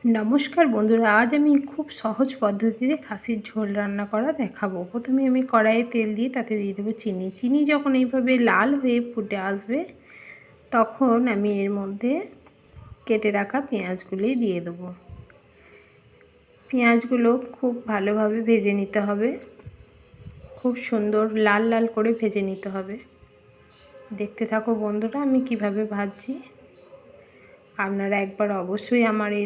নমস্কার বন্ধুরা, আজ আমি খুব সহজ পদ্ধতিতে খাসির ঝোল রান্না করা দেখাবো। প্রথমে আমি কড়াইয়ে তেল দিয়ে তাতে দিয়ে দেবো চিনি। চিনি যখন এইভাবে লাল হয়ে ফুটে আসবে তখন আমি এর মধ্যে কেটে রাখা পেঁয়াজগুলি দিয়ে দেবো। পেঁয়াজগুলো খুব ভালোভাবে ভেজে নিতে হবে, খুব সুন্দর লাল লাল করে ভেজে নিতে হবে। দেখতে থাকো বন্ধুরা আমি কিভাবে ভাজছি। আপনারা একবার অবশ্যই আমার এই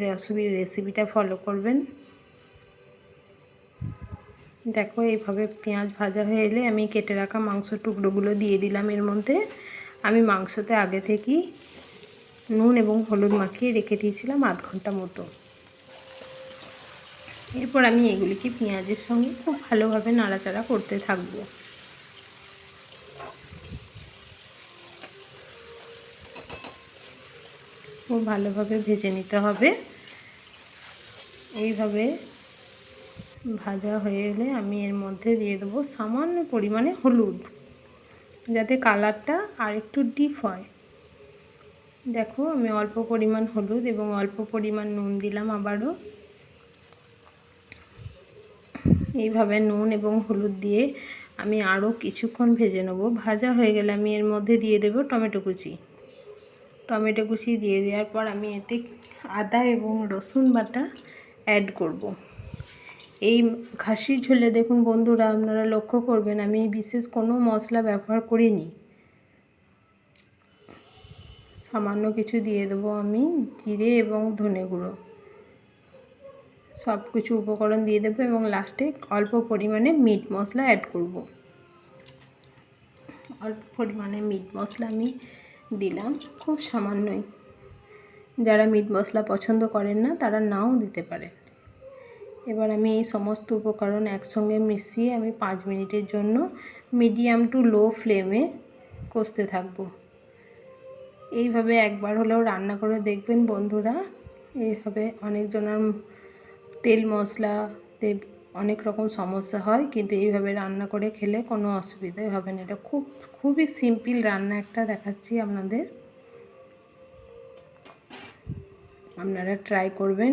রেসিপিটা ফলো করবেন। দেখো এইভাবে পেঁয়াজ ভাজা হয়ে এলে আমি কেটে রাখা মাংসের টুকরোগুলো দিয়ে দিলাম এর মধ্যে। আমি মাংসতে আগে থেকেই নুন এবং হলুদ মাখিয়ে রেখে দিয়েছিলাম আধ ঘন্টা মতো। এরপর আমি এগুলিকে পেঁয়াজের সঙ্গে খুব ভালোভাবে নাড়াচাড়া করতে থাকবো। খুব ভালোভাবে ভেজে নিতে হবে। এইভাবে ভাজা হয়ে এলে আমি এর মধ্যে দিয়ে দেবো সামান্য পরিমাণে হলুদ, যাতে কালারটা আর একটু ডিপ হয়। দেখো আমি অল্প পরিমাণ হলুদ এবং অল্প পরিমাণ নুন দিলাম আবারও। এইভাবে নুন এবং হলুদ দিয়ে আমি আরও কিছুক্ষণ ভেজে নেব। ভাজা হয়ে গেলে আমি এর মধ্যে দিয়ে দেব টমেটো কুচি। টমেটো কুচি দিয়ে দেওয়ার পর আমি এতে আদা এবং রসুন বাটা অ্যাড করব। এই খাসির ঝোলে দেখুন বন্ধুরা, আপনারা লক্ষ্য করবেন আমি বিশেষ কোনো মশলা ব্যবহার করিনি। সামান্য কিছু দিয়ে দেবো আমি জিরে এবং ধনে গুঁড়ো, সব কিছু উপকরণ দিয়ে দেবো এবং লাস্টে অল্প পরিমাণে মিট মশলা অ্যাড করব। অল্প পরিমাণে মিট মশলা আমি দিলাম, খুব সামান্যই। যারা মিট মশলা পছন্দ করেন না তারা নাও দিতে পারেন। এবার আমি এই সমস্ত উপকরণ একসঙ্গে মিশিয়ে আমি 5 মিনিটের জন্য মিডিয়াম টু লো ফ্লেমে কষতে থাকব। এইভাবে একবার হলেও রান্না করে দেখবেন বন্ধুরা। এইভাবে অনেকজনের তেল মশলাতে অনেক রকম সমস্যা হয়, কিন্তু এইভাবে রান্না করে খেলে কোনো অসুবিধাই হবে না। এটা খুবই সিম্পল রান্না একটা দেখাচ্ছি আপনাদের, আপনারা ট্রাই করবেন।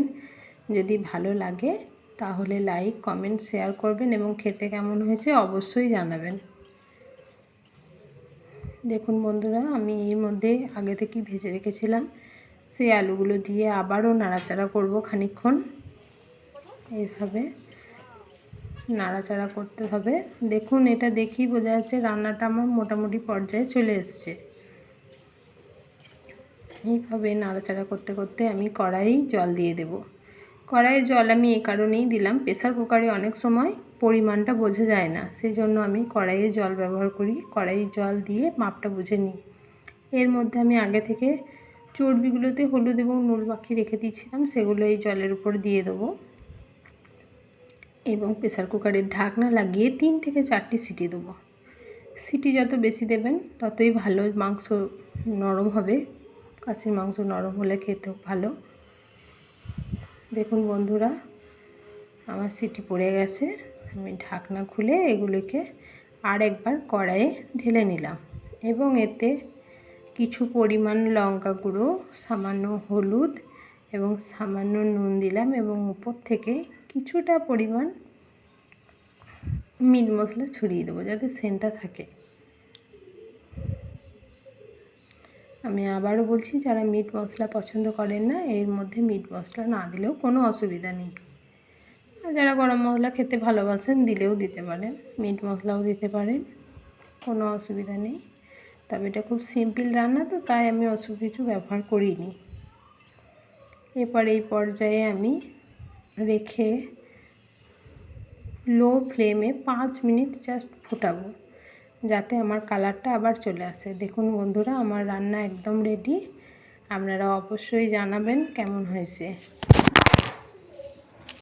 যদি ভালো লাগে তাহলে লাইক কমেন্ট শেয়ার করবেন এবং খেতে কেমন হয়েছে অবশ্যই জানাবেন। দেখুন বন্ধুরা আমি এর মধ্যে আগে থেকে ভেজে রেখেছিলাম সেই আলুগুলো দিয়ে আবারও নাড়াচাড়া করব খানিকক্ষণ। এইভাবে নাড়াচাড়া করতে হবে। দেখুন এটা দেখেই বোঝা যাচ্ছে রান্নাটা আমার মোটামুটি পর্যায়ে চলে এসছে। এইভাবে নাড়াচাড়া করতে করতে আমি কড়াই জল দিয়ে দেব। কড়াইয়ে জল আমি এই কারণেই দিলাম, প্রেসার কুকারে অনেক সময় পরিমাণটা বোঝা যায় না, সেই জন্য আমি কড়াইয়ে জল ব্যবহার করি। কড়াইয়ে জল দিয়ে মাপটা বুঝে নিই। এর মধ্যে আমি আগে থেকে চর্বিগুলোতে হলুদ এবং নুন মাখিয়ে রেখে দিয়েছিলাম, সেগুলো এই জলের উপর দিয়ে দেবো এবং প্রেসার কুকারের ঢাকনা লাগিয়ে 3 থেকে 4টি সিটি দেবো। সিটি যত বেশি দেবেন ততই ভালো, মাংস নরম হবে। খাসির মাংস নরম হলে খেতেও ভালো। দেখুন বন্ধুরা আমার সিটি পড়ে গেছে। আমি ঢাকনা খুলে এগুলোকে আর একবার কড়াইয়ে ঢেলে নিলাম এবং এতে কিছু পরিমাণ লঙ্কা গুঁড়ো, সামান্য হলুদ এবং সামান্য নুন দিলাম এবং উপর থেকে কিছুটা পরিমাণ মিট মশলা ছড়িয়ে দেবো যাতে সেন্টটা থাকে। আমি আবারও বলছি, যারা মিট মশলা পছন্দ করেন না এর মধ্যে মিট মশলা না দিলেও কোনো অসুবিধা নেই। আর যারা গরম মশলা খেতে ভালোবাসেন দিলেও দিতে পারেন, মিট মশলাও দিতে পারেন, কোনো অসুবিধা নেই। তবে এটা খুব সিম্পল রান্না তো তাই আমি ওসব কিছু ব্যবহার করিনি। এরপর এই পর্যায়ে আমি রেখে লো ফ্লেমে 5 মিনিট জাস্ট ফোটাবো যাতে আমার কালারটা আবার চলে আসে। দেখুন বন্ধুরা আমার রান্না একদম রেডি। আপনারা অবশ্যই জানাবেন কেমন হয়েছে।